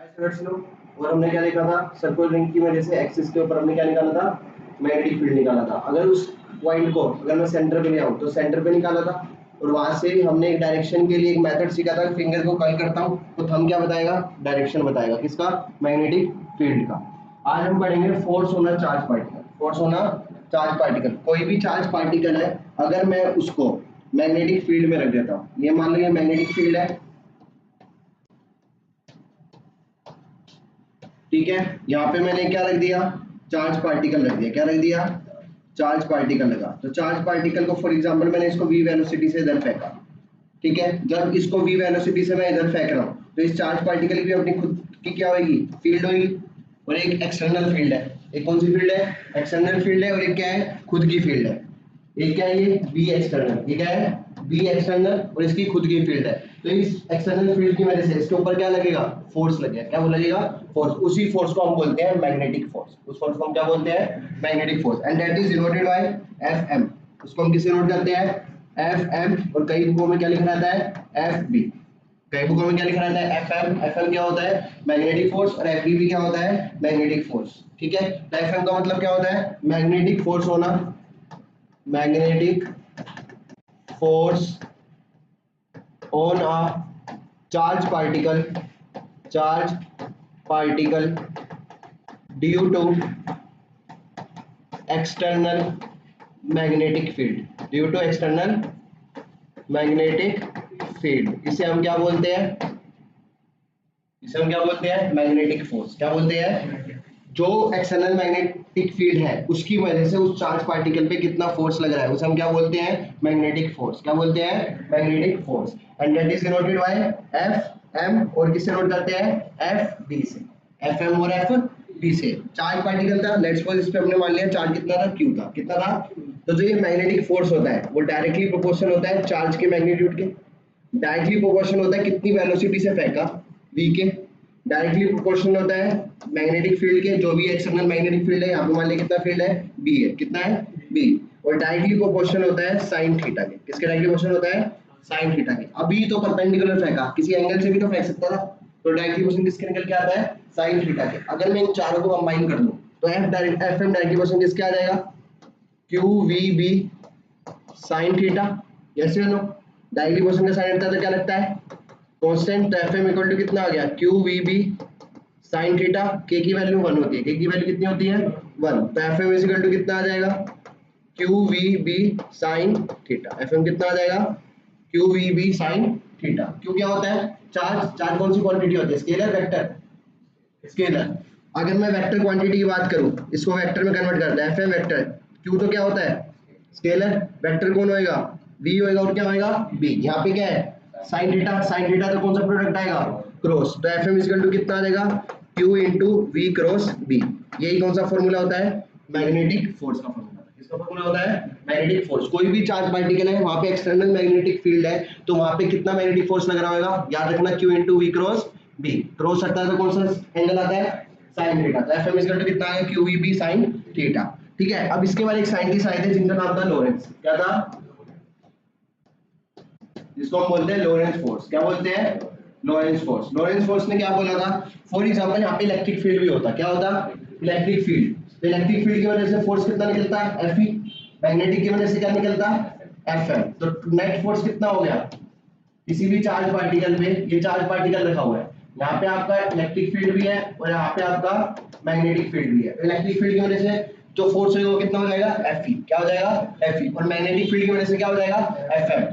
बायसेक्ट्स लो और हमने क्या देखा था, सर्कुलर रिंग की वजह से एक्सिस के ऊपर हमने क्या निकाला था, मैग्नेटिक फील्ड निकाला था। अगर उस पॉइंट को अगर मैं सेंटर पे ले आऊं तो सेंटर पे निकाला था, और वहां से हमने एक डायरेक्शन के लिए एक मेथड सीखा था, फिंगर को कर्ल करता हूं तो थंब क्या बताएगा, डायरेक्शन बताएगा, किसका, मैग्नेटिक फील्ड का। आज हम पढ़ेंगे force on a charge particle. Force on a charge particle, कोई भी चार्ज पार्टिकल है, अगर मैं उसको मैग्नेटिक फील्ड में रख देता हूं, ये मान लो ये मैग्नेटिक फील्ड है, ठीक है। यहाँ पे मैंने क्या रख दिया, चार्ज पार्टिकल रख दिया, क्या रख दिया, चार्ज पार्टिकल लगा। तो चार्ज पार्टिकल को फॉर एग्जांपल मैंने इसको v वेलोसिटी से इधर फेंका, ठीक है। जब इसको v वेलोसिटी से मैं इधर फेंक रहा हूँ तो इस चार्ज पार्टिकल की भी अपनी खुद की क्या होगी, फील्ड होगी, और एक एक्सटर्नल फील्ड है। एक कौन सी फील्ड है, एक्सटर्नल फील्ड है, और एक क्या है, खुद की फील्ड है। एक क्या है, ये बी एक्सटर्नल, ये क्या है, बी एक्सटर्नल, और इसकी खुद की फील्ड है। तो इस एक्सटर्नल फील्ड की वजह से इसके ऊपर क्या लगेगा, फोर्स लगेगा। क्या वो लगेगा, फोर्स। उसी फोर्स को हम बोलते हैं मैग्नेटिक फोर्स। उस फोर्स को हम क्या बोलते हैं, magnetic force. And that is denoted by F M. उसको हम किससे नोट करते हैं, एफ एम, और कई बुकों में क्या लिखा रहता है, एफ बी। कई बुकों में क्या लिखा रहता है, एफ एम। एफ एम क्या होता है, मैग्नेटिक फोर्स, और एफ बी भी क्या होता है, मैग्नेटिक फोर्स, ठीक है। तो एफ एम का मतलब क्या होता है, मैग्नेटिक फोर्स होना, magnetic force on a charge particle due to external magnetic field, इसे हम क्या बोलते हैं, मैग्नेटिक फोर्स। क्या बोलते हैं, जो एक्सटर्नल मैग्नेटिक फील्ड है उसकी वजह से उस चार्ज पार्टिकल पे कितना फोर्स लग रहा है, उसे हम क्या बोलते हैं, मैग्नेटिक फोर्स। क्या बोलते हैं, magnetic force. And that is denoted by F M, और किससे नोट करते हैं, एफ बी से। एफ एम और एफ बी से। चार्ज पार्टिकल था, लेट्स सपोज इस पे हमने मान लिया चार्ज कितना था, क्यू था, कितना था। तो जो ये मैग्नेटिक फोर्स होता है वो डायरेक्टली प्रोपोर्शनल होता है चार्ज के मैग्नीट्यूड के, डायरेक्टली प्रोपोर्शनल होता है कितनी वेलोसिटी से फेंका, v के, डायरेक्टली प्रोपोर्शनल होता है मैग्नेटिक फील्ड के, जो भी एक्सटर्नल मैग्नेटिक फील्ड है, यहाँ पे मान लिया कितना फील्ड है, b है, कितना है, b, और डायरेक्टली प्रोपोर्शनल होता है साइन थीटा के। किसके डायरेक्टली प्रोपोर्शनल होता है, साइन थीटा के। अभी तो परपेंडिकुलर फेंका, किसी एंगल से भी तो फेंक सकता था, तो डायरेक्टली प्रोपोर्शनल किसके निकल के आता है, साइन थीटा के। अगर मैं इन चारों को कंबाइन कर दूं तो f direct F M directly proportional किसके आ जाएगा, q v b sine theta. Yes या नो, डायरेक्टली प्रोपोर्शनल का साइन थीटा तो क्या लगता है, कांस्टेंट। तो एफ एम इक्वल टू कितना आ गया, Q we B sine theta. के की वैल्यू 1 होती है, के की वैल्यू कितनी होती है, 1। तो एफ एम इक्वल टू कितना आ जाएगा, Q we B sine theta. F M कितना आ जाएगा, Q we B sine theta. Q क्या होता है, चार्ज। चार्ज कौन सी क्वांटिटी होती है, स्केलर, वेक्टर, स्केलर। अगर मैं वेक्टर क्वांटिटी की बात करूं, इसको वेक्टर में कन्वर्ट करते हैं, एफ एम वेक्टर, क्यू तो क्या होता है, स्केलर, वेक्टर कौन होएगा, v होएगा, और क्या होएगा, b। यहाँ पे क्या है, साइन थीटा। साइन थीटा तो कौन सा प्रोडक्ट आएगा, क्रॉस। तो एफ एम इक्वल टू कितना आ जाएगा, q into we cross b। यही कौन सा फॉर्मूला होता है, मैग्नेटिक फोर्स का फॉर्मूला। किसका फॉर्मूला होता है, मैग्नेटिक फोर्स। कोई भी चार्ज पार्टिकल है, वहां पे एक्सटर्नल मैग्नेटिक फील्ड है, तो वहां पे कितना मैग्नेटिक फोर्स लग रहा होगा, याद रखना, q into we cross b। Cross हटता है तो कौन सा एंगल आता है, साइन थीटा। तो एफ एम इक्वल टू कितना है, Q we B sine theta, ठीक है। अब इसके बाद एक साइंटिस्ट आए थे जिनका नाम था लॉरेंस। क्या था, जिसको हम बोलते हैं लॉरेंस फोर्स। क्या बोलते हैं, लॉरेंस फोर्स। लॉरेंस फोर्स ने क्या बोला था, फॉर एग्जांपल यहाँ पे इलेक्ट्रिक फील्ड भी होता, क्या होता, इलेक्ट्रिक फील्ड। तो इलेक्ट्रिक फील्ड की वजह से फोर्स कितना निकलता है, एफ ई। मैग्नेटिक की वजह से क्या निकलता है, एफ एम। तो नेट फोर्स कितना हो गया, किसी भी चार्ज पार्टिकल में, ये चार्ज पार्टिकल रखा हुआ है, यहाँ पे आपका इलेक्ट्रिक फील्ड भी है और यहाँ पे आपका मैग्नेटिक फील्ड भी है। इलेक्ट्रिक फील्ड की वजह से जो फोर्स होगा वो कितना हो जाएगा, एफ ई। क्या हो जाएगा, एफ ई। और मैग्नेटिक फील्ड की वजह से क्या हो जाएगा, एफ एम।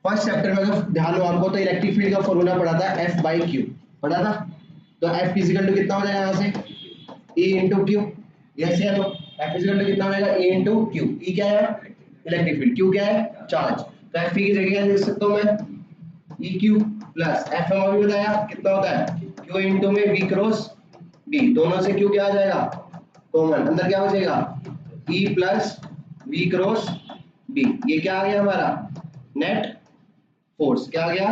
फर्स्ट चैप्टर में अगर ध्यान हो आपको तो इलेक्ट्रिक फील्ड का फॉर्मूला पढ़ा था, एफ बाई क्यू पढ़ा था। तो एफ फिजिकल टू कितना हो जाएगा, यहाँ से ई इंटू क्यू। यस या नो, एफ फिजिकल टू कितना हो जाएगा, ई इंटू क्यू। ई क्या है, इलेक्ट्रिक फील्ड, क्यू क्या है, चार्ज। तो एफ की जगह क्या लिख सकता हूँ मैं, E Q plus F M अभी बताया कितना होता है, क्यू इंटू में वी क्रॉस बी। दोनों से क्यू क्या आ जाएगा, कॉमन, अंदर क्या बचेगा, E plus V cross B. ये क्या आ गया हमारा, नेट फोर्स। क्या आ गया,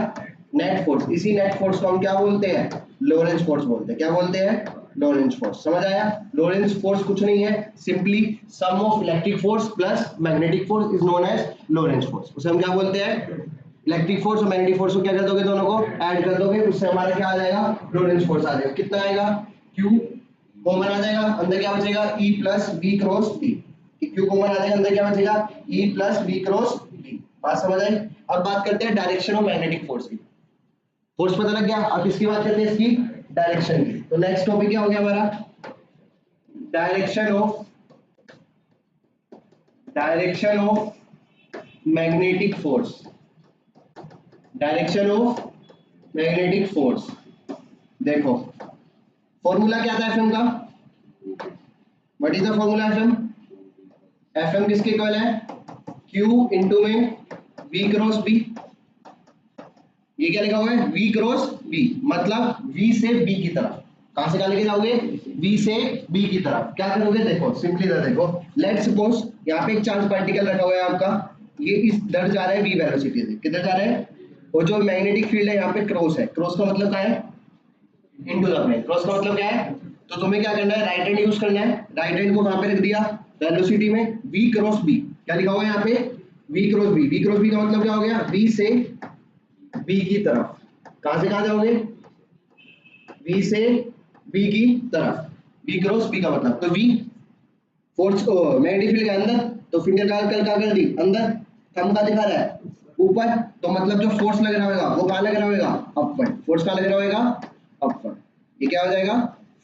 नेट फोर्स। इसी नेट फोर्स को हम क्या बोलते हैं, लॉरेंस फोर्स बोलते हैं। क्या बोलते हैं, लॉरेंस फोर्स। समझ आया, लॉरेंस फोर्स कुछ नहीं है, simply sum of electric force plus magnetic force is known as Lorentz force. उसे हम क्या बोलते हैं, इलेक्ट्रिक फोर्स और मैग्नेटिक फोर्स को क्या कर दोगे, दोनों को ऐड कर दोगे, उससे हमारा क्या आ जाएगा, लोरेंट्ज फोर्स आ जाएगा। कितना आएगा, Q कॉमन आ जाएगा, अंदर क्या बचेगा, E plus V cross B। Q common आ जाएगा, अंदर क्या बचेगा, E plus V cross B। बात समझ आई। अब बात करते हैं डायरेक्शन ऑफ मैग्नेटिक फोर्स की। फोर्स पता लग गया, अब किसकी बात करते हैं, इसकी डायरेक्शन की। तो नेक्स्ट टॉपिक क्या हो गया हमारा, direction of magnetic force. Direction of magnetic force, देखो फॉर्मूला क्या था एफएम का, what is the formula FM, FM किसके इक्वल है, Q इंटू में V क्रॉस B। ये क्या लिखा हुआ है, V क्रॉस B, मतलब V से B की तरफ। कहां से कहां लेके जाओगे, B से B की तरफ। क्या करोगे, देखो सिंपली इधर देखो, लेट सपोज यहाँ पे एक चार्ज पार्टिकल रखा हुआ है आपका, ये इस दर जा रहा है V वेलोसिटी से, किधर जा रहा है, और जो मैग्नेटिक फील्ड है यहाँ पे क्रॉस है, क्रॉस का मतलब क्या है, इनटू द प्लेन। क्रॉस का मतलब क्या है, तो तुम्हें क्या करना है, राइट हैंड यूज करना है, राइट हैंड को कहां पे रख दिया, वेलोसिटी में V क्रॉस B। क्या लिखा हुआ है यहाँ पे, V cross B। V cross B का मतलब क्या हो गया, V से B की तरफ। कहां से कहां जाओगे, V से B की तरफ, V क्रॉस B का मतलब, तो V फोर्स मैग्नेटिक फील्ड के अंदर, तो फिंगर का कल क्या कर दी अंदर, थंब का दिखा रहा है ऊपर, तो मतलब जो फोर्स लग रहा होगा वो कहां लग रहा होगा, अपवर्ड। फोर्स कहां लग रहा होगा, अपवर्ड। ये क्या हो जाएगा,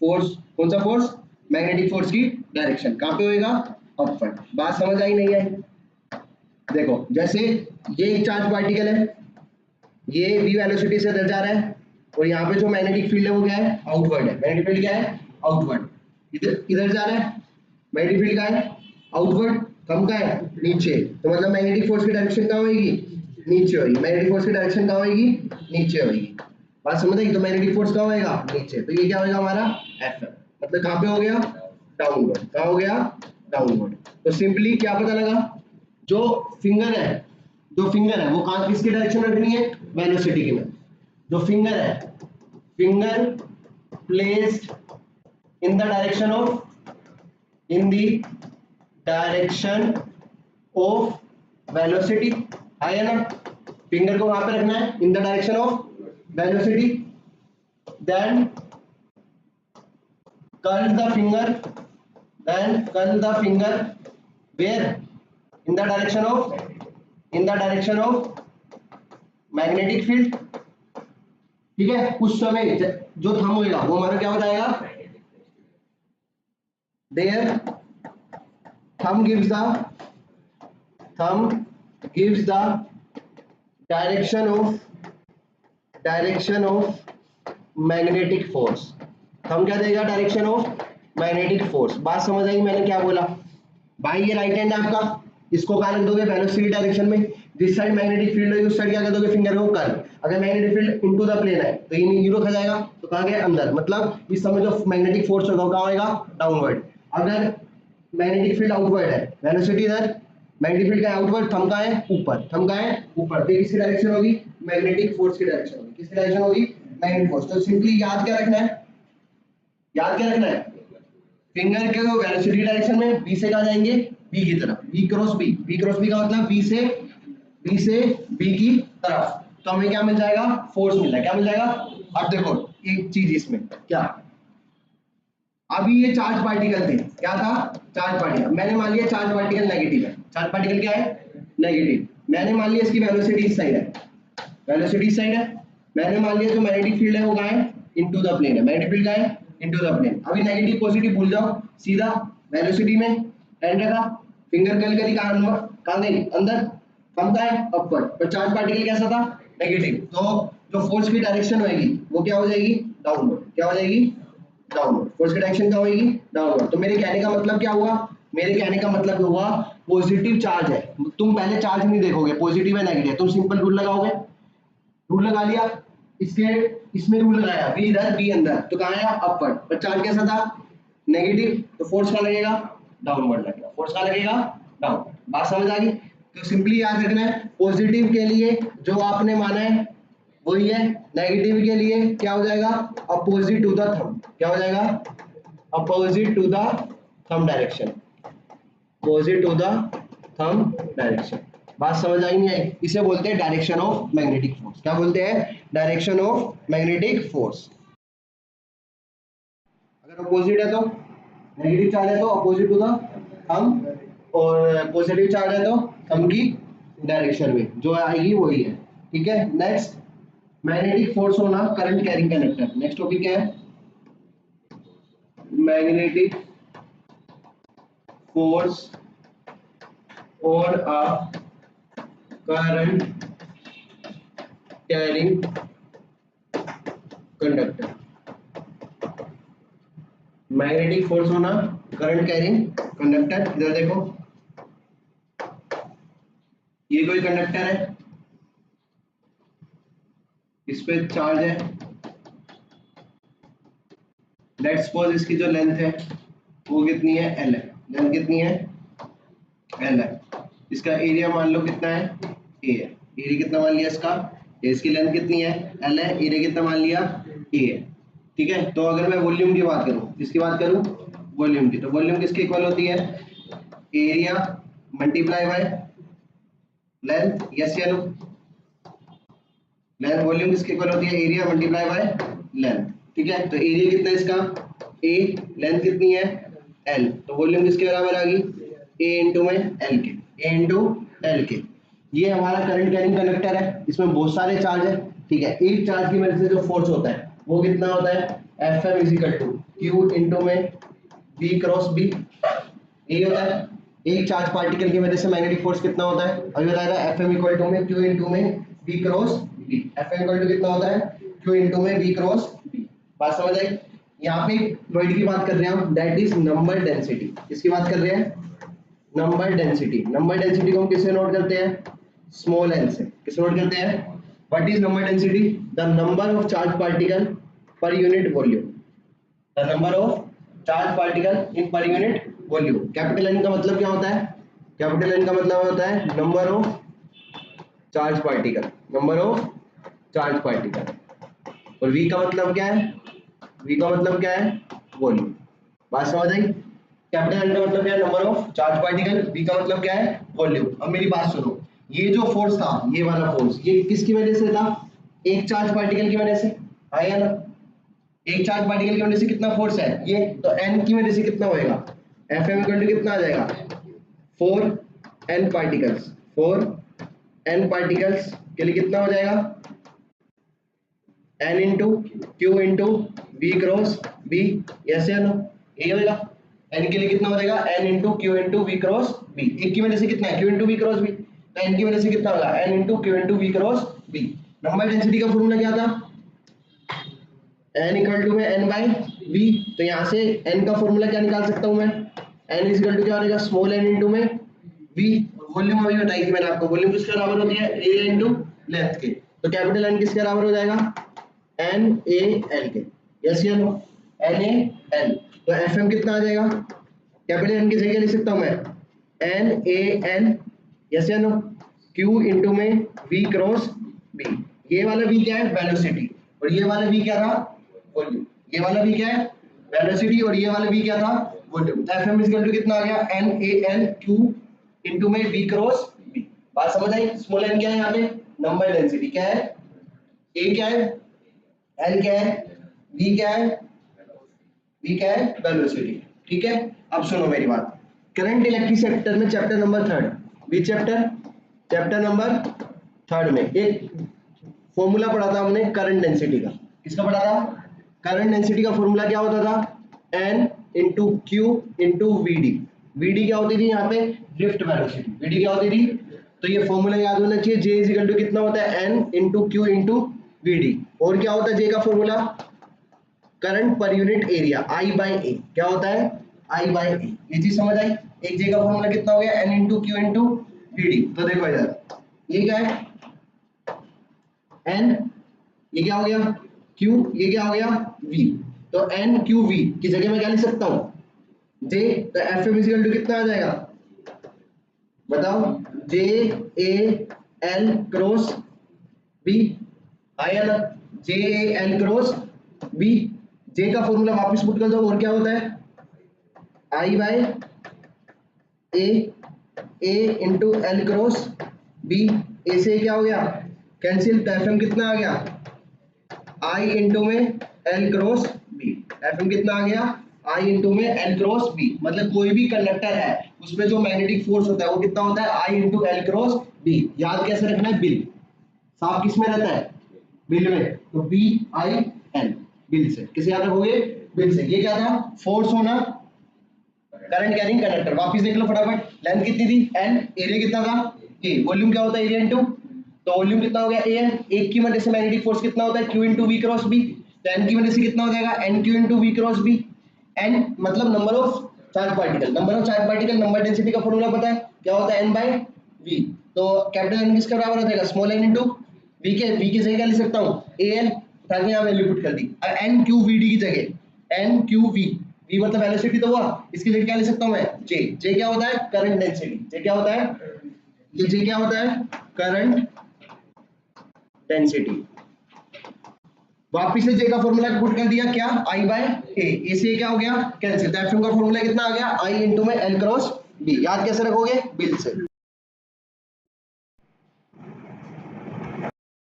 फोर्स, कौन सा फोर्स, मैग्नेटिक फोर्स की डायरेक्शन कहां पे होएगा, अपवर्ड। बात समझ आई नहीं आई। देखो जैसे ये एक चार्ज पार्टिकल है, ये v वेलोसिटी से इधर जा रहा है, और यहाँ पे जो मैग्नेटिक फील्ड है वो क्या है, आउटवर्ड है। मैग्नेटिक फील्ड क्या है, आउटवर्ड, इधर इधर जा रहा है, मैग्नेटिक फील्ड का है आउटवर्ड, कम का है नीचे, तो मतलब मैग्नेटिक फोर्स की डायरेक्शन कहाँ होगी, नीचे होगी। मैग्नेटिक फोर्स की डायरेक्शन कहाँ होगी, नीचे होगी। बात समझ आई, तो मैग्नेटिक फोर्स कहाँ होएगा, नीचे, तो ये क्या होगा हमारा एफ, मतलब कहाँ पे हो गया, डाउनवर्ड। कहाँ हो गया, डाउनवर्ड। तो सिंपली क्या पता लगा, जो फिंगर है, जो फिंगर है वो कहाँ, किसकी डायरेक्शन में रखनी है, वेलोसिटी की में। जो फिंगर है, finger placed in the direction of, in the direction of velocity, है ना, फिंगर को वहां पे रखना है in the direction of velocity, then curl the finger, then curl the finger where, in the direction of, in the direction of magnetic field। ठीक है, उस समय जो थंब होगा वो हमारा क्या हो जाएगा, there thumb gives the direction of magnetic force. Thumb क्या देगा, डायरेक्शन ऑफ मैग्नेटिक फोर्स। बात समझ आई मैंने क्या बोला भाई, ये राइट हैंड है आपका, इसको कहां रख दोगे, वेलोसिटी डायरेक्शन में, जिस साइड मैग्नेटिक फील्ड है उस साइड क्या कर दोगे, फिंगर को कर्ल। अगर magnetic field into the plane है तो ये नीचे रखा जाएगा, तो कहां गया, अंदर, मतलब इस समय जो मैग्नेटिक फोर्स होगा कहां होएगा, डाउनवर्ड। अगर मैग्नेटिक फील्ड आउटवर्ड है, वेलोसिटी इधर, मैग्नेटिक फील्ड का आउटवर्ड, थंब का है ऊपर, थंब का है ऊपर, तो किसकी डायरेक्शन होगी, मैग्नेटिक फोर्स की डायरेक्शन होगी। किसकी डायरेक्शन होगी, मैग्नेटिक फोर्स। तो सिंपली याद क्या रखना है, याद क्या रखना है, फिंगर के वेलोसिटी डायरेक्शन में बी से कहां जाएंगे, बी की तरफ, B cross B. B cross B का मतलब बी से बी की तरफ, तो हमें क्या मिल जाएगा, फोर्स मिल जाएगा। क्या मिल जाएगा, अब देखो एक चीज इसमें क्या, अभी ये चार्ज पार्टिकल थे, क्या था, चार्ज पार्टिकल। मैंने मान लिया चार्ज पार्टिकल नेगेटिव है, चार्ज पार्टिकल क्या है, नेगेटिव। मैंने मान लिया इसकी वेलोसिटी इस साइड है, वेलोसिटी इस साइड है। मैंने मान लिया जो मैग्नेटिक फील्ड है वो कहां है, इनटू द प्लेन है। मैग्नेटिक फील्ड कहां है, इनटू द प्लेन। अभी नेगेटिव पॉजिटिव भूल जाओ, सीधा वेलोसिटी में एंड रखा, फिंगर कल करी, कहां गई, अंदर, कम का है अपवर्ड, पर चार्ज पार्टिकल कैसा था, नेगेटिव, तो जो फोर्स की डायरेक्शन होगी वो क्या हो जाएगी, डाउनवर्ड। क्या हो जाएगी, डाउनवर्ड। फोर्स की डायरेक्शन क्या होगी, डाउनवर्ड। तो मेरे कहने का मतलब क्या हुआ, मेरे कहने का मतलब हुआ पॉजिटिव चार्ज है, तुम पहले चार्ज नहीं देखोगे पॉजिटिव है नेगेटिव, तुम सिंपल रूल लगाओगे, रूल लगा लिया, इसके इसमें रूल लगाया, बी इधर बी अंदर, तो कहां आया, अपवर्ड। पर चार्ज कैसा था, नेगेटिव, तो फोर्स का लगेगा, डाउनवर्ड लगेगा। फोर्स का लगेगा, डाउन। बात समझ आ गई। तो सिंपली याद रखना है, पॉजिटिव के लिए जो आपने माना है वही है, नेगेटिव के लिए क्या हो जाएगा, अपोजिट टू द थंब। क्या हो जाएगा, opposite to the thumb direction, opposite to the thumb direction. बात समझ आई नहीं आई? इसे बोलते हैं डायरेक्शन ऑफ मैग्नेटिक फोर्स। क्या बोलते हैं? Direction of magnetic force. अगर अपोजिट है तो नेगेटिव चार्ज है तो अपोजिट टू द थंब, और पॉजिटिव चार्ज है तो थंब की डायरेक्शन में जो आएगी वही है। ठीक है, नेक्स्ट मैग्नेटिक फोर्स होना current carrying conductor. Next topic क्या है? मैग्नेटिक फोर्स और a current carrying conductor. Magnetic force होना करंट कैरिंग कंडक्टर। इधर देखो, ये कोई कंडक्टर है, इस पे चार्ज है, लेट्स सपोज इसकी जो लेंथ है वो कितनी है? एल है। लेंथ कितनी है? एल है। इसका एरिया मान लो कितना है? ए है। एरिया कितना मान लिया इसका? इसकी लेंथ कितनी है? एल है। एरिया कितना मान लिया? ए है। ठीक है, तो अगर मैं वॉल्यूम की बात करूं, किसकी बात करूं? वॉल्यूम की। तो वॉल्यूम किसके इक्वल होती है? Area multiply by length. Yes या नो? लेंथ वॉल्यूम किसके इक्वल होती है? Area multiply by length. ठीक है, तो एरिया कितना है इसका? ए। लेंथ कितनी है? एल। तो वॉल्यूम किसके बराबर आ गई? ए इंटू में एल के। ए इंटू एल के। ये हमारा करंट कैरिंग कंडक्टर है, इसमें बहुत सारे चार्ज है। ठीक है, एक चार्ज की वजह से जो फोर्स होता है वो कितना होता है? F M is equal to Q into में बी क्रॉस बी। यही होता है। एक चार्ज पार्टिकल की वजह से मैग्नेटिक फोर्स कितना होता है? अभी बताया था, एफ एम इक्वल टू में क्यू इंटू में B cross B. F M equal to कितना होता है? क्यू इंटू में बी क्रॉस बी। बात समझ आई? यहाँ पे वर्ड की बात कर रहे हैं हम, दैट इज नंबर डेंसिटी। किसकी बात कर रहे हैं? Number density. नंबर डेंसिटी को हम किससे नोट करते हैं? स्मॉल एन से। किससे नोट करते हैं? What is number density? The number of charge particle per unit volume. The number of charge particle in per unit volume. Capital N का मतलब क्या होता है? कैपिटल एन का मतलब होता है number of charge particle. Number of charge particle. और वी का मतलब क्या है? वी का मतलब क्या है? वॉल्यूम। बात समझ आई? कैपिटल एन का मतलब क्या है? Number of charge particle. V का मतलब क्या है? वॉल्यूम। अब मेरी बात सुनो, ये जो फोर्स था, ये वाला फोर्स, ये किसकी वजह से था? एक चार्ज पार्टिकल की वजह से। आया ना? एक चार्ज पार्टिकल की वजह से कितना फोर्स है ये? तो एन की वजह से कितना होएगा? एफ एम इक्वल टू कितना आ जाएगा? 4 एन पार्टिकल्स। 4 एन पार्टिकल्स के लिए कितना हो जाएगा? N into Q into B cross B. Yes या नो? यही होगा। एन के लिए कितना हो जाएगा? N into Q into B cross B. एक की वजह से कितना है? Q into B cross B. तो एन की वजह से कितना होगा? N into Q into B cross B. Number density का फॉर्मूला क्या था? एन इक्वल टू में एन बाई वी। तो यहाँ से एन का फॉर्मूला क्या निकाल सकता हूँ मैं? एन इज इक्वल टू क्या हो जाएगा? स्मॉल एन इंटू में वी। वॉल्यूम अभी बताई थी मैंने आपको, वॉल्यूम किसके बराबर होती है? ए इंटू लेंथ के। तो कैपिटल एन किसके बराबर हो जाएगा? एन ए एल के। यस या नो? N A L. तो एफ एम कितना आ जाएगा? कैपिटल एन की जगह लिख सकता हूँ मैं एन ए एल। यस या नो? क्यू इंटू में वी क्रॉस बी। ये वाला वी क्या है? वेलोसिटी। और ये वाला वी क्या था? वॉल्यूम। ये वाला वी क्या है? वेलोसिटी। और ये वाला वी क्या था? वॉल्यूम। तो F M is equal to कितना आ गया? N A L Q into में वी क्रॉस बी। बात समझ आई? स्मॉल एन क्या है यहाँ पे? Number density. क्या है? ए क्या है? एल क्या है? वी क्या है? वी क्या है? वेलोसिटी। ठीक है, अब सुनो मेरी बात। करंट इलेक्ट्रिक सेक्टर में चैप्टर नंबर 3, विच चैप्टर? चैप्टर नंबर 3 में एक फॉर्मूला पढ़ा था हमने करंट डेंसिटी का। किसका पढ़ा था? करंट डेंसिटी का फॉर्मूला क्या होता था? N into Q into we D. V D क्या होती थी यहाँ पे? Drift velocity. वी डी क्या होती थी? तो ये फॉर्मूला याद होना चाहिए। जे इज इक्वल टू कितना होता है? N into Q into we d. और क्या होता है जे का formula? Current per unit area, I by A. क्या होता है? I by A. ये चीज समझ आई? एक जे का फॉर्मूला कितना हो गया? N into Q into we D. तो देखो इधर, ये क्या है? एन। ये क्या हो गया? क्यू। ये क्या हो गया? वी। तो एन क्यू वी की जगह मैं क्या लिख सकता हूँ? जे। तो एफ एम इक्वल टू कितना आ जाएगा? बताओ। जे ए एल क्रॉस बी। आया ना? जे ए एल क्रॉस बी। जे का फॉर्मूला वापस पुट कर दो, और क्या होता है? आई बाय ए। ए इंटू एल क्रॉस बी, ए से क्या हो गया कैंसिल, तो एफ एम कितना आ गया आई इंटू में L cross B. F M कितना आ गया आई इंटू में एल क्रॉस बी, मतलब कोई भी कंडक्टर है उसमें जो मैग्नेटिक फोर्स होता है वो कितना होता है आई इंटू एल क्रॉस बी। याद कैसे रखना है, बिल साफ किस में रहता है बिल में, तो बी आई एल बिल से किसे याद रखोगे बिल से। ये क्या था फोर्स होना करंट कैरिंग कंडक्टर। वापस देख लो फटाफट, लेंथ कितनी थी एन, एरिया कितना था ए, वॉल्यूम क्या होता है एरिया इनटू, तो वॉल्यूम कितना हो गया ए एन, एक की वजह से मैग्नेटिक फोर्स कितना होता है q into v cross B, तो एन की वजह से कितना हो जाएगा n q into v cross B. N मतलब number of charge particle, number of charge particle number density का फॉर्मूला पता है क्या होता है एन बाय वी, तो कैपिटल एन किसके बराबर हो जाएगा स्मॉल एन इनटू वी की जगह क्या लिख सकता हूं ए एन, ताकि यहां वैल्यू पुट कर दी, अब एन क्यू वी डी की जगह एन क्यू वी, वी मतलब वेलोसिटी तो हुआ, इसकी जगह क्या लिख सकता हूं मैं जे, जे क्या होता है करंट डेंसिटी, जे क्या होता है ये जे क्या होता है करंट डेंसिटी। वापिस से जे का फॉर्मूला पुट कर दिया क्या आई बाय ए से क्या हो गया कैंसिल, तो एफएम का फॉर्मूला कितना आ गया आई इनटू में एल क्रॉस बी। याद कैसे रखोगे बिल से,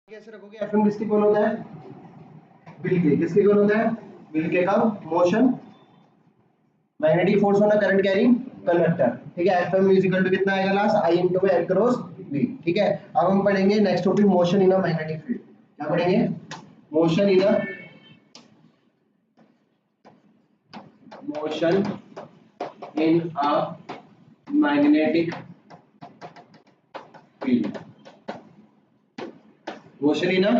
कैसे रखोगे एफएम किसके इक्वल होता है बिल के, किसके इक्वल होता है बिल के का मोशन मैग्नेटिक फोर्स होना करंट कैरिंग कंडक्टर, ठीक है। एफएम इज इक्वल टू कितना आएगा लास्ट आई इनटू में एल क्रॉस बी, ठीक है। अब हम पढ़ेंगे next topic motion in a magnetic field, क्या पढ़ेंगे motion in a motion in a magnetic field, motion in a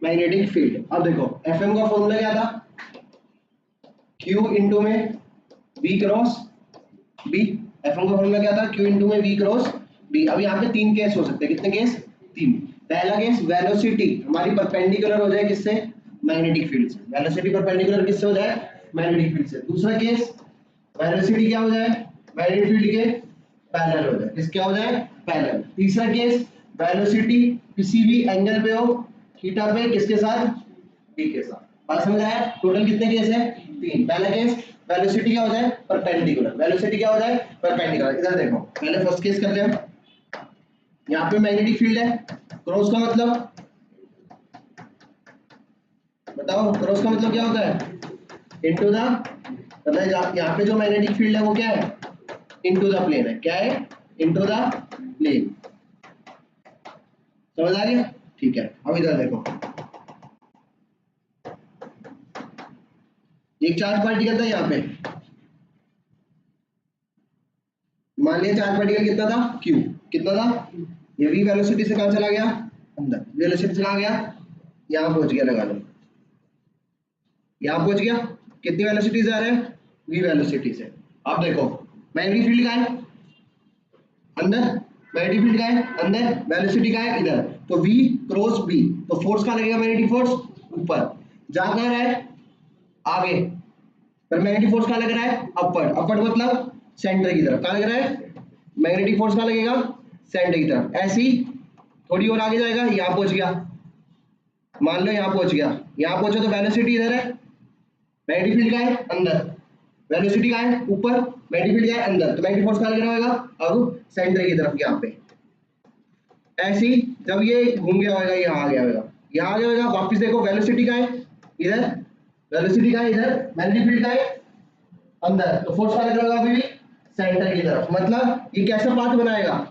magnetic field। अब देखो fm का फॉर्मूला क्या था q इंटू में v क्रॉस b, fm का फॉर्मूला क्या था q इंटू में v क्रॉस b। अब यहाँ पे तीन केस हो सकते हैं, कितने केस तीन। पहला केस वेलोसिटी हमारी परपेंडिकुलर हो जाए किससे मैग्नेटिक फील्ड से, वेलोसिटी परपेंडिकुलर किससे हो जाए मैग्नेटिक फील्ड से। दूसरा केस वेलोसिटी क्या हो जाए मैग्नेटिक फील्ड के पैरेलल हो जाए, किसके हो जाए पैरेलल। तीसरा केस वेलोसिटी किसी भी एंगल पे हो थीटा पे किसके साथ b के साथ। बात समझ आया, टोटल कितने केस है तीन। पहला केस वेलोसिटी क्या हो जाए परपेंडिकुलर, वेलोसिटी क्या हो जाए परपेंडिकुलर। इधर देखो पहले फर्स्ट केस कर ले हम, यहाँ पे मैग्नेटिक फील्ड है, क्रॉस का मतलब बताओ क्रॉस का मतलब क्या होता है इनटू द, मतलब यहाँ पे जो मैग्नेटिक फील्ड है वो क्या है इनटू द प्लेन है, क्या है इनटू द प्लेन, समझ आ गया ठीक है। अब इधर देखो एक चार्ज पार्टिकल था यहाँ पे, मान लिया चार्ज पार्टिकल कितना था q, कितना था ये v वेलोसिटी से कहां चला गया अंदर, वेलोसिटी से कहां गया यहाँ पहुंच गया, लगा लो यहाँ पहुंच गया, कितनी वेलोसिटी से आ रहा है v वेलोसिटी से। अब देखो मैग्नेटिक फील्ड का है अंदर, मैग्नेटिक फील्ड का है अंदर, वेलोसिटी का है इधर, तो v क्रॉस b, तो फोर्स का लगेगा मैग्नेटिक फोर्स ऊपर, जा कहां रहा है आगे, पर मैग्नेटिक फोर्स कहां लग रहा है अपवर्ड, अपवर्ड मतलब सेंटर की तरफ, कहां लग रहा है मैग्नेटिक फोर्स कहां लगेगा सेंटर की तरफ। ऐसी थोड़ी और आगे जाएगा यहां पहुंच गया, मान लो यहां पहुंच गया, यहां पहुंचा तो वेलोसिटी इधर है, मैग्नेटिक फील्ड का है अंदर, वेलोसिटी का है ऊपर, मैग्नेटिक फील्ड का है अंदर, तो मैग्नेटिक फोर्स कहां लग रहा होगा अब सेंटर की तरफ यहाँ पे। ऐसे ही जब ये घूम गया होगा यहाँ आ गया होगा, यहाँ आ गया होगा, वापस देखो वेलोसिटी का है इधर, वेलोसिटी का है इधर, मैग्नेटिक फील्ड का है अंदर, तो फोर्स कहां लग रहा होगा अभी भी सेंटर की तरफ, मतलब ये कैसा पाथ बनाएगा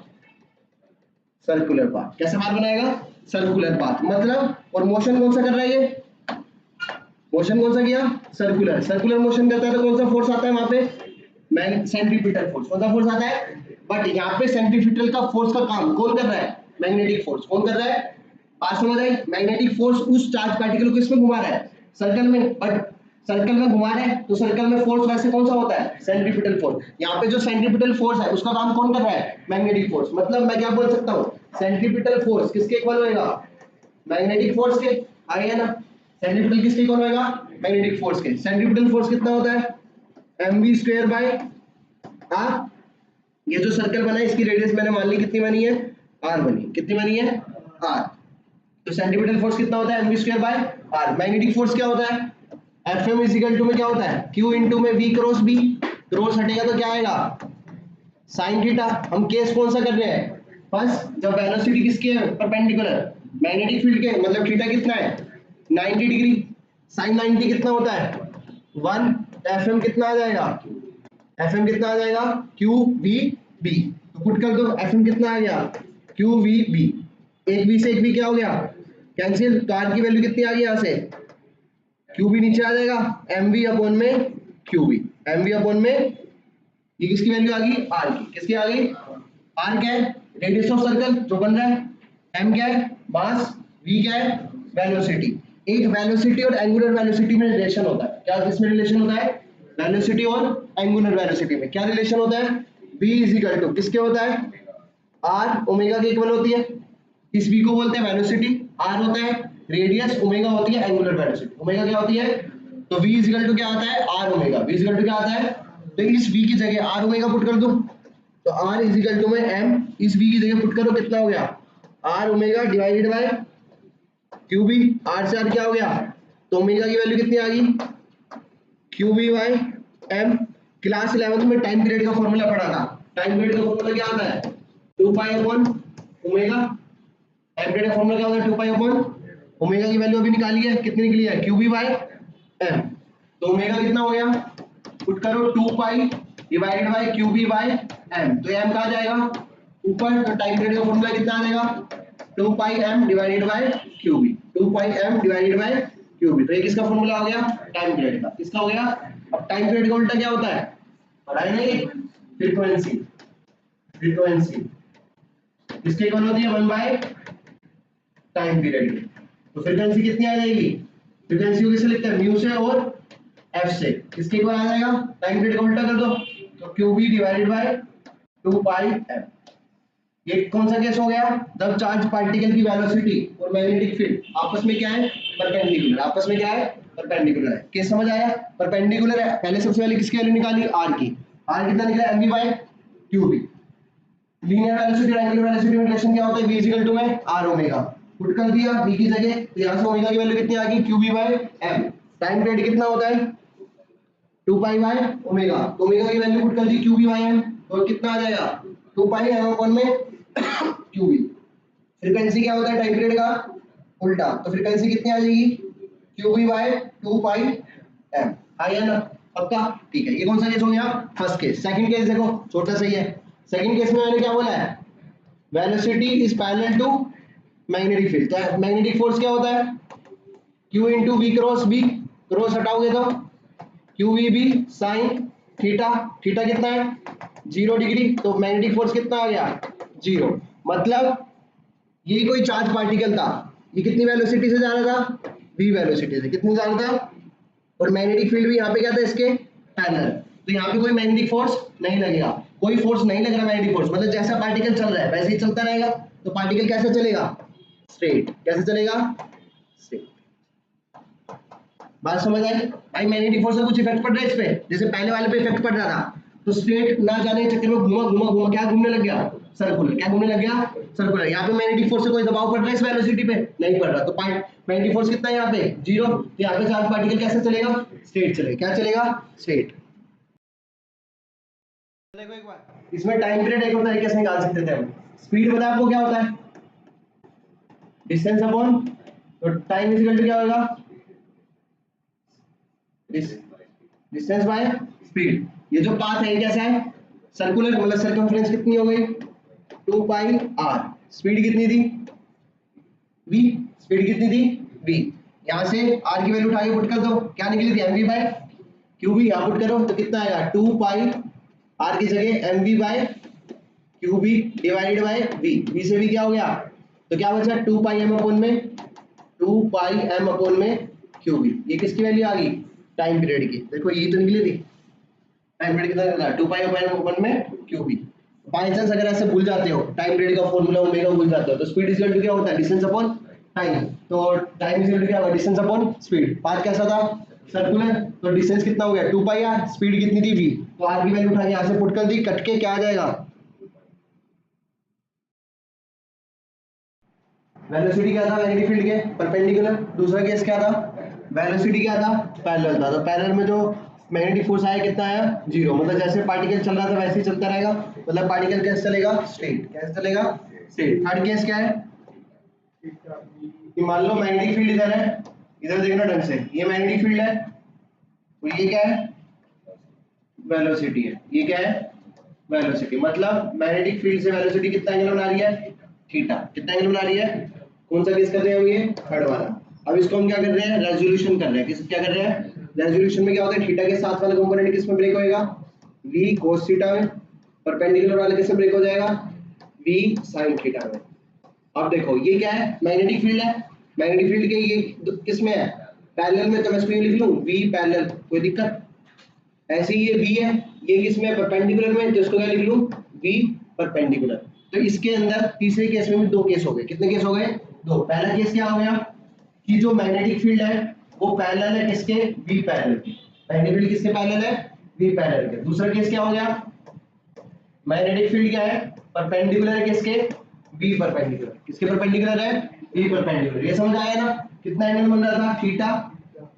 सर्कुलर पाथ, कैसा पाथ बनाएगा सर्कुलर पाथ मतलब, और मोशन कौन सा कर रहा है ये मोशन कौन सा किया सर्कुलर, सर्कुलर मोशन करता है तो कौन सा फोर्स आता है वहां पे सेंट्रीपिटल फोर्स, कौन सा फोर्स आता है, बट यहाँ पे सेंट्रीपिटल का फोर्स का काम कौन कर रहा है मैग्नेटिक फोर्स, कौन कर रहा है बात समझ आई, मैग्नेटिक फोर्स उस चार्ज पार्टिकल को इसमें घुमा रहा है सर्कल में, बट सर्कल में घुमा रहा है तो सर्कल में फोर्स वैसे कौन सा होता है सेंट्रीपिटल फोर्स, यहाँ पे जो सेंट्रीपिटल फोर्स है उसका काम कौन कर रहा है मैग्नेटिक फोर्स, मतलब मैं क्या बोल सकता हूँ सेंट्रीपिटल फोर्स किसके इक्वल होएगा मैग्नेटिक फोर्स के, आ गया ना, सेंट्रीपिटल किसके इक्वल होएगा मैग्नेटिक फोर्स के। सेंट्रीपिटल फोर्स कितना होता है mv स्क्वायर बाय r, ये जो सर्कल बना है इसकी रेडियस मैंने मान ली कितनी बनी है r बनी, कितनी बनी है r, तो सेंट्रीपिटल फोर्स कितना होता है mv square by r। Magnetic force क्या होता है Fm इज इक्वल टू में क्या होता है q इंटू में v क्रॉस b, क्रॉस हटेगा तो क्या आएगा साइन थीटा। हम केस कौन सा कर रहे हैं फर्स्ट जब वेलोसिटी किसके है परपेंडिकुलर, मैग्नेटिक फील्ड के, मतलब थीटा कितना है 90 डिग्री, साइन 90 कितना होता है 1, एफएम कितना आ जाएगा, एफएम कितना आ जाएगा क्यू वी बी, तो पुट कर दो एफएम कितना आ गया क्यू वी बी, एक बी से एक बी क्या हो गया कैंसिल, तो आर की वैल्यू कितनी आ गई यहाँ से क्यू बी नीचे आ जाएगा एम वी अपॉन में Q B, M V upon में ये किसकी वैल्यू आ गई आर की, किसकी आ गई आर क्या है रेडियस ऑफ सर्कल जो बन रहा है, एम क्या है मास, वी क्या है वेलोसिटी, एक वेलोसिटी और एंगुलर वेलोसिटी में रिलेशन होता है, क्या किसमें रिलेशन होता है वेलोसिटी और एंगुलर वेलोसिटी में क्या रिलेशन होता है, v इज इक्वल टू किसके होता है r ओमेगा के इक्वल होती है, इस v को बोलते हैं वेलोसिटी, r होता है रेडियस, ओमेगा होती है एंगुलर वेलोसिटी, ओमेगा क्या होती है तो v इज इक्वल टू क्या आता है r omega, v is equal to क्या आता है, तो इस v की जगह r ओमेगा पुट कर दो, तो r इज इक्वल टू में m, इस v की जगह पुट करो कितना हो गया r omega divided by Q B, r से r क्या हो गया, तो ओमेगा की वैल्यू कितनी आ गई Q B by M, class 11 में टाइम पीरियड का फॉर्मूला पढ़ा था, टाइम पीरियड का फॉर्मूला क्या आता है 2 pi upon omega, time period का फॉर्मूला क्या होता है 2 पाई अपॉन ओमेगा की वैल्यू अभी निकाली है, कितनी निकली है क्यू बी बाय एम, तो ओमेगा कितना हो गया पुट करो 2 pi divided by Q B by M, तो एम कहाँ जाएगा ऊपर, तो टाइम पीरियड का फॉर्मूला कितना आ जाएगा 2 pi m divided by Q B, 2 pi m divided by Q B, तो ये किसका फॉर्मूला हो गया टाइम पीरियड का, किसका हो गया, अब टाइम पीरियड का उल्टा क्या होता है पढ़ाई नहीं फ्रीक्वेंसी, फ्रीक्वेंसी किसके इक्वल होती है 1 बाय टाइम पीरियड की, तो फ्रीक्वेंसी कितनी आ जाएगी, फ्रीक्वेंसी को किससे लिखते हैं म्यू से और एफ से, किसके इक्वल आ जाएगा टाइम पीरियड का उल्टा कर दो, तो Q B divided by 2 pi M, ये कौन सा केस हो गया जब चार्ज पार्टिकल की वेलोसिटी और मैग्नेटिक फील्ड आपस में क्या है परपेंडिकुलर, आपस में क्या है परपेंडिकुलर है, केस समझ आया परपेंडिकुलर है, पहले सबसे पहले किसकी वैल्यू निकाली आर की, आर कितना निकला M V by Q B, linear velocity और एंगुलर वेलोसिटी में रिलेशन क्या होता है v इज इक्वल टू में r ओमेगा, पुट कर दिया v की जगह, तो यहां से ओमेगा की वैल्यू कितनी आ गई qb by m, time period कितना होता है 2 पाई बाय ओमेगा, तो ओमेगा की वैल्यू पुट कर दी qb बाय m, तो कितना आ जाएगा 2 पाई m अपॉन में qb, फ्रीक्वेंसी क्या होता है टाइम पीरियड का उल्टा, तो फ्रीक्वेंसी कितनी आ जाएगी qb बाय 2 पाई m, आया ना पक्का, ठीक है, ये कौन सा केस हो गया फर्स्ट केस, सेकंड केस देखो छोटा सही है, सेकंड केस में मैंने क्या बोला है velocity is parallel to magnetic field, तो मैग्नेटिक फोर्स क्या होता है q into we cross B, cross हटाओगे तो q we B sine theta, theta कितना है 0 डिग्री, तो मैग्नेटिक फोर्स कितना आ गया 0, मतलब ये कोई चार्ज पार्टिकल था, ये कितनी वेलोसिटी से जा रहा था v वेलोसिटी से, कितनी जा रहा था, और मैग्नेटिक फील्ड भी यहाँ पे क्या था इसके पैरेलल, तो यहाँ पे कोई मैग्नेटिक फोर्स नहीं लगेगा, कोई फोर्स नहीं लग रहा मैग्नेटिक फोर्स, मतलब जैसा पार्टिकल चल रहा है वैसे ही चलता रहेगा, तो पार्टिकल कैसे चलेगा स्ट्रेट, कैसे चलेगा स्ट्रेट, बात समझ आई भाई, मैग्नेटिक फोर्स का कुछ इफेक्ट पड़ रहा है इस पे, जैसे पहले वाले पे इफेक्ट पड़ रहा था, तो स्ट्रेट ना जाने के चक्कर में घुमा घुमा घुमा क्या घूमने लग गया सर्कुलर, क्या घूमने लग गया सर्कुलर, यहाँ पे मैग्नेटिक फोर्स से कोई दबाव पड़ रहा है इस वेलोसिटी पे नहीं पड़ रहा, तो मैग्नेटिक फोर्स कितना है यहाँ पे 0, तो यहाँ पे चार्ज पार्टिकल कैसे चलेगा स्ट्रेट चलेगा, क्या चलेगा स्ट्रेट, देखो एक बार इसमें टाइम पीरियड एक और तरीके से निकाल सकते थे हम, स्पीड पता है आपको क्या होता है डिस्टेंस अपॉन, तो टाइम इज इक्वल टू क्या होगा डिस्टेंस बाय स्पीड, ये जो पाथ है ये कैसा है सर्कुलर, मतलब सर्कमफ्रेंस कितनी हो गई 2 पाई r, स्पीड कितनी थी v, स्पीड कितनी थी v, यहां से r की वैल्यू उठा के पुट कर दो, क्या निकली थी mv बाय qb, यहां पुट करो तो कितना आएगा 2 पाई r की जगह mv by qb divided by v, v से v क्या हो गया, तो क्या बचा 2 पाई m अपॉन में 2 पाई m अपॉन में qb, ये किसकी वैल्यू आ गई टाइम पीरियड की, देखो यही तो निकली थी टाइम पीरियड कितना निकला 2 पाई अपॉन में qb, बाय चांस अगर ऐसे भूल जाते हो टाइम पीरियड का फॉर्मूला ओमेगा भूल जाते हो, तो स्पीड इज इक्वल टू क्या होता है डिस्टेंस अपॉन टाइम, तो टाइम इज इक्वल टू क्या होगा डिस्टेंस अपॉन स्पीड, पाथ कैसा था सर्कुलर, तो डिस्टेंस कितना हो गया 2 पाई r, स्पीड कितनी थी v, तो r की वैल्यू उठा के यहां से पुट कर दी, कट के क्या आ जाएगा वेलोसिटी क्या था मैग्नेटिक फील्ड के परपेंडिकुलर, दूसरा केस क्या था वेलोसिटी क्या था पैरेलल था, तो पैरेलल में जो मैग्नेटिक फोर्स आया कितना आया 0, मतलब जैसे पार्टिकल चल रहा था वैसे ही चलता रहेगा, मतलब पार्टिकल कैसे चलेगा स्ट्रेट, कैसे चलेगा स्ट्रेट। थर्ड केस क्या है कि मान लो मैग्नेटिक फील्ड इधर है, इधर देखना ढंग से, ये मैग्नेटिक फील्ड है, तो ये क्या है वेलोसिटी है, ये क्या है वेलोसिटी। मतलब मैग्नेटिक फील्ड से वेलोसिटी कितना एंगल बना रही है थीटा। कितना एंगल बना रही है, कौन सा केस कर रहे हैं हम, ये थर्ड वाला। अब इसको हम क्या कर रहे हैं रेजोल्यूशन कर रहे हैं। किस क्या कर रहे हैं रेजोल्यूशन में क्या होता है, थीटा के साथ वाला कंपोनेंट किस में ब्रेक होएगा v cos थीटा में, परपेंडिकुलर वाला किस में ब्रेक हो जाएगा v sin थीटा में। अब देखो ये क्या है मैग्नेटिक फील्ड है, मैग्नेटिक फील्ड के ये किस में है पैरेलल में, तो मैं इसको ये लिख लूं v पैरेलल, कोई दिक्कत। ऐसे ही ये v है, ये किस में है परपेंडिकुलर में, तो इसको क्या लिख लूं v परपेंडिकुलर। तो इसके अंदर तीसरे केस में भी दो केस हो गए। कितने केस हो गए दो। पहला केस क्या हो गया कि जो मैग्नेटिक फील्ड है वो पैरेलल है किसके v पैरेलल के, मैग्नेटिक फील्ड किसके पैरेलल है v पैरेलल के। दूसरा केस क्या हो गया मैग्नेटिक फील्ड क्या है परपेंडिकुलर है किसके v परपेंडिकुलर, किसके परपेंडिकुलर है v परपेंडिकुलर। ये समझ आया ना कितना एंगल बन रहा था थीटा,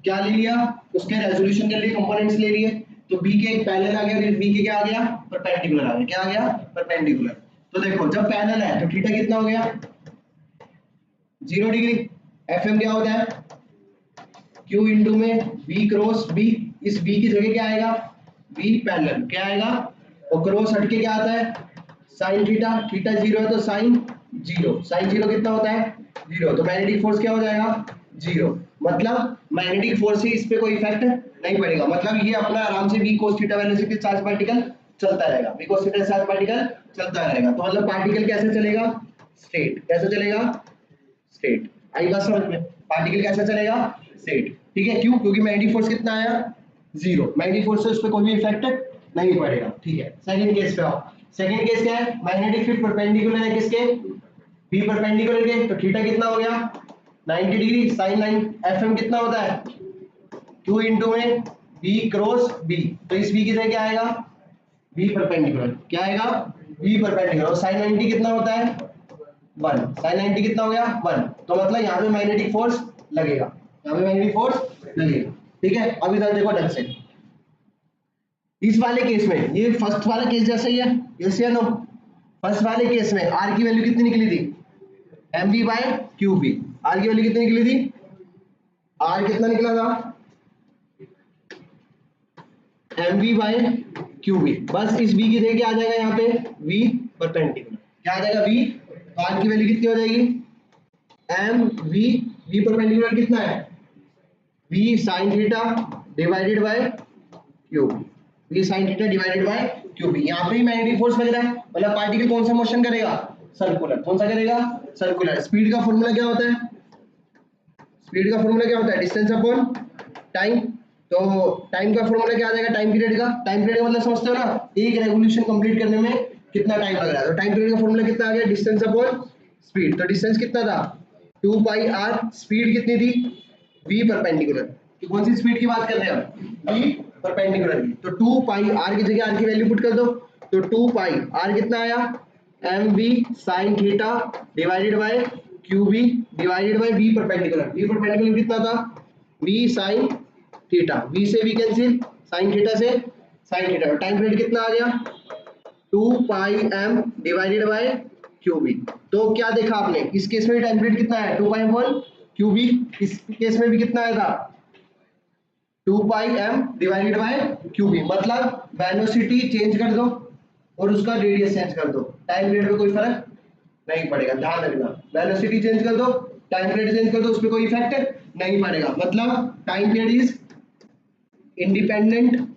क्या ले लिया उसके रेजोल्यूशन के लिए कंपोनेंट्स ले लिए, तो b के एक पैरेलल आ गया और b के क्या आ गया परपेंडिकुलर आ गया, क्या आ गया परपेंडिकुलर। तो देखो जब पैरेलल है तो थीटा कितना हो गया 0 डिग्री। fm क्या होता है q इंटू में v क्रॉस b, इस v की जगह क्या आएगा v पैरेलल, क्या आएगा और क्रॉस हटके क्या आता है sin थीटा, थीटा 0 है तो sin 0, sin 0 कितना होता है 0, तो मैग्नेटिक फोर्स क्या हो जाएगा 0। मतलब मैग्नेटिक फोर्स से इस पे कोई इफेक्ट नहीं पड़ेगा। मतलब ये अपना आराम से v cos theta velocity charge particle चलता रहेगा, v cos theta charge particle चलता रहेगा। तो मतलब पार्टिकल कैसे चलेगा स्ट्रेट, कैसे चलेगा स्ट्रेट। आई बात समझ में, पार्टिकल कैसे चलेगा स्ट्रेट, ठीक है। क्यों, क्योंकि मैग्नेटिक फोर्स कितना आया 0, मैग्नेटिक फोर्स से उस पर कोई भी इफेक्ट नहीं पड़ेगा, ठीक है। सेकंड केस पे आओ। सेकंड केस क्या है मैग्नेटिक फील्ड परपेंडिकुलर है किसके v परपेंडिकुलर के, तो थीटा कितना हो गया 90 डिग्री, sin 9 fm कितना होता है q इंटू में v क्रॉस b, तो इस v की जगह क्या आएगा v परपेंडिकुलर, क्या आएगा v परपेंडिकुलर, और sin 90 कितना होता है 1, sin 90 कितना हो गया 1, तो मतलब यहाँ पे मैग्नेटिक फोर्स लगेगा, यहाँ पे मैग्नेटिक फोर्स लगेगा, ठीक है। अब इधर देखो ढंग से, इस वाले केस में ये फर्स्ट वाला केस जैसा ही है, यस या नो। फर्स्ट वाले केस में r की वैल्यू कितनी निकली थी mv बाय qb, r की वैल्यू कितनी निकली थी r कितना निकला था mv बाय qb। बस इस v की जगह क्या आ जाएगा यहाँ पे v परपेंडिकुलर, क्या आ जाएगा v, तो r की वैल्यू कितनी हो जाएगी mv, v परपेंडिकुलर कितना है v sin theta divided by qb, v sin theta divided by qb। यहाँ पे ही मैग्नेटिक फोर्स लग रहा है, मतलब पार्टिकल कौन सा मोशन करेगा सर्कुलर, कौन सा करेगा सर्कुलर। स्पीड का फॉर्मूला क्या होता है, स्पीड का फॉर्मूला क्या होता है डिस्टेंस अपॉन टाइम, तो टाइम का फॉर्मूला क्या आ जाएगा टाइम पीरियड का, टाइम पीरियड का मतलब समझते हो ना एक रेवोल्यूशन कंप्लीट करने में कितना टाइम लग रहा है, तो टाइम पीरियड का फॉर्मूला कितना आ गया डिस्टेंस अपॉन स्पीड। तो डिस्टेंस कितना था 2 पाई r, स्पीड कितनी थी v परपेंडिकुलर, तो कौन सी स्पीड की बात कर रहे हैं हम v परपेंडिकुलर की, तो 2 पाई r की जगह r की वैल्यू पुट कर दो, तो 2 पाई r कितना आया mv sin theta divided by qb divided by v perpendicular, v perpendicular कितना था v sin थीटा, v से v कैंसिल sin थीटा से sin थीटा, टाइम पीरियड कितना आ गया 2 पाई m डिवाइडेड बाय qb। तो क्या देखा आपने इस केस में टाइम पीरियड कितना है 2 पाई अपॉन qb, इस केस में भी कितना आया था 2 पाई m डिवाइडेड बाय qb। मतलब वेलोसिटी चेंज कर दो और उसका रेडियस चेंज कर दो, टाइम पीरियड पे कोई फर्क नहीं पड़ेगा, ध्यान रखना। वेलोसिटी चेंज कर दो टाइम पीरियड चेंज कर दो, उस पर कोई इफेक्ट नहीं पड़ेगा। मतलब time period is independent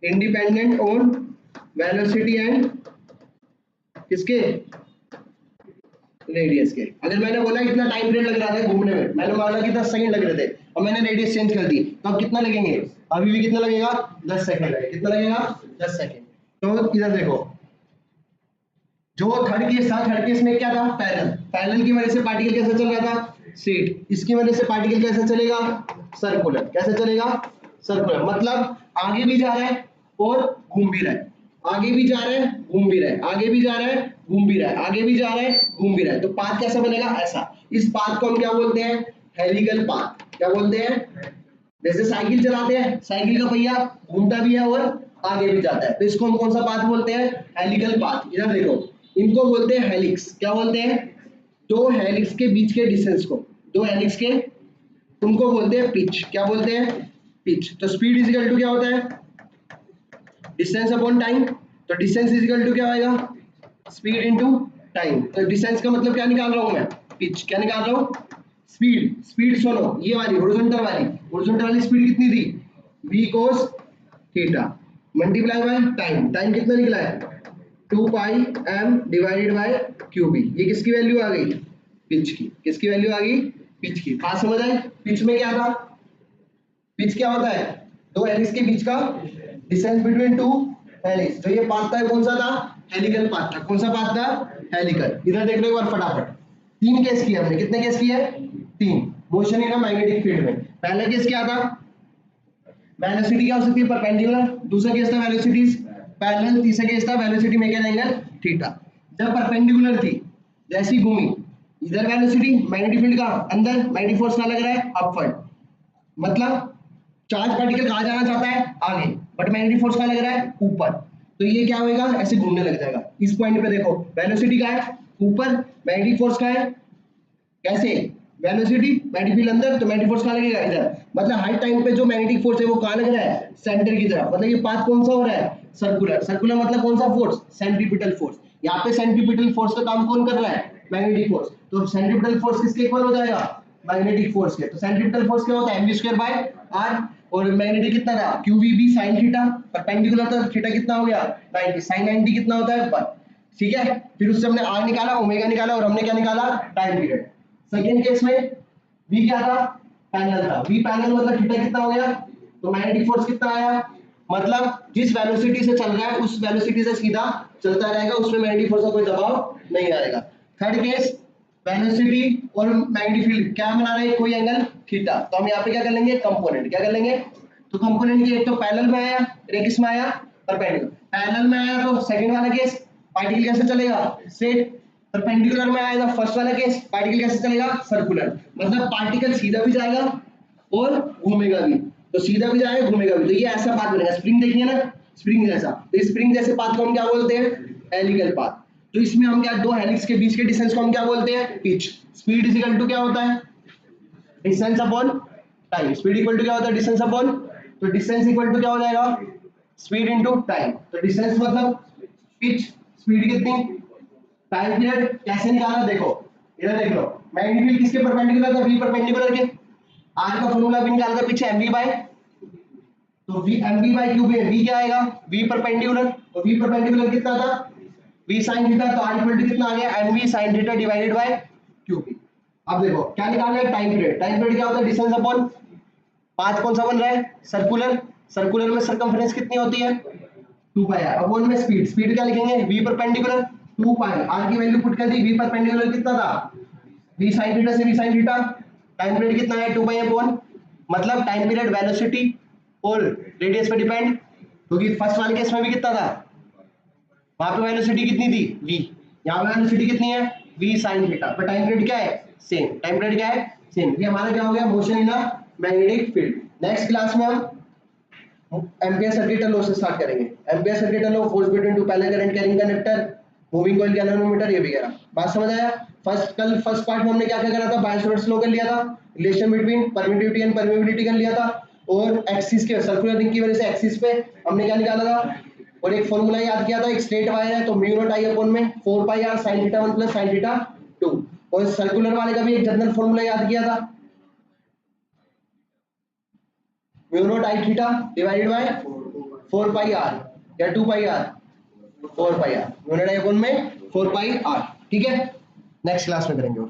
independent on velocity and किसके रेडियस के। अगर मैंने बोला इतना टाइम पीरियड लग रहा था घूमने में, मैंने माना कि 10 सेकंड लग रहे थे और मैंने रेडियस चेंज कर दी, तो अब कितना लगेंगे अभी भी कितना लगेगा 10 सेकंड लगेगा, कितना लगेगा 10 सेकंड। तो इधर देखो जो थर्ड केस था, थर्ड केस में क्या था पैरेलल, पैरेलल की वजह से पार्टिकल कैसे चल रहा था स्ट्रेट, इसकी वजह से पार्टिकल कैसे चलेगा सर्कुलर, कैसे चलेगा सर्कुलर। मतलब आगे भी जा रहा है और घूम भी रहा है, आगे भी जा रहा है घूम भी रहा है, आगे भी जा रहा है घूम भी रहा है, आगे भी जा रहा है घूम भी रहा है। तो पाथ कैसा बनेगा ऐसा, इस पाथ को हम क्या बोलते हैं हेलिकल पाथ, क्या बोलते हैं जैसे साइकिल चलाते हैं, साइकिल का पहिया घूमता भी है और आगे भी जाता है, तो इसको हम कौन सा पाथ बोलते हैं हेलिकल पाथ। इधर देखो इनको बोलते हैं हेलिक्स। क्या बोलते हैं? दो हेलिक्स के बीच के डिस्टेंस को, दो हेलिक्स के, तुमको बोलते हैं पिच। क्या बोलते हैं? पिच। तो स्पीड इज इक्वल टू क्या होता है? Distance upon time. तो डिस्टेंस इज इक्वल टू क्या आएगा? Speed into time. तो डिस्टेंस का मतलब क्या निकाल रहा हूं मैं? पिच। क्या निकाल रहा हूं? स्पीड। स्पीड सुनो, ये वाली हॉरिजॉन्टल वाली स्पीड कितनी थी? v cos theta multiply by time. Time कितना निकला है? 2 पाई m डिवाइडेड बाय क्यूब। ये किसकी वैल्यू आ गई? पिच की। किसकी वैल्यू आ गई? पिच की। बात समझ आई? पिच में क्या था? पिच क्या होता है? दो हेलिक्स के बीच का डिस्टेंस बिटवीन टू हेलिक्स। जो ये पाथ था कौन सा था? हेलिकल पाथ था। कौन सा पाथ था? हेलिकल। इधर देख लो एक बार फटाफट। तीन केस किए हमने। कितने केस किए? तीन। Motion in a magnetic field में पहला केस क्या था? वेलोसिटी क्या हो सकती है? परपेंडिकुलर। दूसरा केस था वेलोसिटीज पैरेलल। तीसरा केस था velocity make an angle theta. जब परपेंडिकुलर थी, जैसी घूमी, इधर वेलोसिटी मैग्नेटिक फील्ड का अंदर, मैग्नेटिक फोर्स क्या लग रहा है? अपवर्ड। मतलब चार्ज पार्टिकल कहाँ जाना चाहता है? आगे, बट मैग्नेटिक फोर्स कहाँ लग रहा है? ऊपर। तो ये क्या होगा? ऐसे घूमने लग जाएगा। इस पॉइंट पे देखो, वेलोसिटी कहाँ है? ऊपर। मैग्नेटिक फोर्स कहाँ है? कैसे? वेलोसिटी, मैग्नेटिक फील्ड अंदर, तो मैग्नेटिक फोर्स कहाँ लगेगा? इधर। मतलब हर टाइम पे जो मैग्नेटिक फोर्स है वो कहाँ लग रहा है? सेंटर की तरफ। मतलब ये पाथ कौन सा हो रहा है? सर्कुलर। सर्कुलर मतलब कौन सा फोर्स? Centripetal force. यहाँ पे सेंट्रीपिटल फोर्स का काम कौन कर रहा है? Magnetic force. तो सेंट्रीपिटल फोर्स किसके इक्वल हो जाएगा? मैग्नेटिक फोर्स के। तो सेंट्रीपिटल फोर्स क्या होता है? mv square by r। और मैग्नेटिक कितना था? qvb sin theta. परपेंडिकुलर था, थीटा कितना हो गया? 90। sin 90 कितना होता है? 1। ठीक है। फिर उससे हमने r निकाला, ओमेगा निकाला, और हमने क्या निकाला? Time period. सेकेंड केस में v क्या था? पैरेलल था। v पैरेलल मतलब थीटा कितना हो गया? तो मैग्नेटिक फोर्स कितना आया? मतलब जिस वेलोसिटी से चल रहा है उस वेलोसिटी से सीधा चलता रहेगा, उसमें मैग्नेटिक फोर्स का कोई दबाव नहीं आएगा। थर्ड केस, वेलोसिटी और मैग्नेटिक फील्ड क्या बना रहे हैं? कोई एंगल थीटा। तो हम यहाँ पे क्या कर लेंगे? कंपोनेंट। क्या कर लेंगे? तो कंपोनेंट की एक तो पैरेलल में आया, एक किस में आया? परपेंडिकुलर। पैरेलल में आया तो सेकंड वाला केस, पार्टिकल कैसे चलेगा? स्ट्रेट। परपेंडिकुलर में आएगा फर्स्ट वाला केस, पार्टिकल कैसे चलेगा? सर्कुलर। मतलब पार्टिकल सीधा भी जाएगा और घूमेगा भी। तो सीधा भी जाएगा, घूमेगा भी। तो ये ऐसा पाथ बनेगा। स्प्रिंग देखिए ना, स्प्रिंग जैसा। तो इस स्प्रिंग जैसे पाथ को हम क्या बोलते हैं? Helical path. तो इसमें हम क्या, दो हेलिक्स के बीच के डिस्टेंस को हम क्या बोलते हैं? Pitch. Speed is equal to क्या होता है? Distance upon time. Speed equal to क्या होता है? डिस्टेंस अपॉन, तो डिस्टेंस इक्वल टू क्या हो जाएगा? Speed into time. तो डिस्टेंस मतलब पिच, स्पीड कितनी, टाइम पीरियड। कैसे निकालना? देखो इधर देख लो, मैग्नेटिक फील्ड किसके परपेंडिकुलर था? v परपेंडिकुलर के। r का फॉर्मूला भी निकाल कर पीछे mv बाय, तो v mv बाय क्यूब है। v क्या आएगा? v perpendicular. तो v परपेंडिकुलर कितना था? v sin theta. तो r इक्वल टू कितना आ गया? mv sin theta divided by cube. अब देखो क्या निकालना है? Time period. टाइम पीरियड क्या होता है? Distance upon path. कौन सा बन रहा है? सर्कुलर। सर्कुलर में सर्कमफरेंस कितनी होती है? 2 पाई r। अब में स्पीड, स्पीड क्या लिखेंगे? v परपेंडिकुलर 2 पाई, r की वैल्यू पुट कर दी। v परपेंडिकुलर कितना था? v sin थीटा से v sin theta. Time period कितना है? 2 पाई अपॉन, मतलब टाइम पीरियड वेलोसिटी और रेडियस पे डिपेंड, क्योंकि फर्स्ट वाले केस में भी कितना था? वहां पे वेलोसिटी कितनी थी? v। यहाँ पे वेलोसिटी कितनी है? v sin theta. पर टाइम पीरियड क्या है? सेम। टाइम पीरियड क्या है? सेम। ये हमारा क्या हो गया? Motion in a magnetic field. Next class में हम एम्पियर सर्किट लॉ से स्टार्ट करेंगे। Ampere circuit law, force between two parallel current carrying conductor, moving coil galvanometer, ये वगैरह। बात समझ आया? फर्स्ट पार्ट में हमने क्या क्या करा था? बायोट लॉ कर लिया था, relation between permittivity and permeability कर लिया था, और एक्सिस के सर्कुलर रिंग की वजह से एक्सिस पे हमने क्या निकाला था? और एक फॉर्मूला याद किया था। एक स्ट्रेट वायर है तो म्यू नॉट आई अपॉन में 4 पाई r sin theta 1 plus sin theta 2। और सर्कुलर वाले का भी एक जनरल फॉर्मूला याद किया था, mu not I theta divided by 4 pi r या 2 पाई r, 4 pi r। Mu not I upon में 4 पाई r। ठीक है, नेक्स्ट क्लास में करेंगे।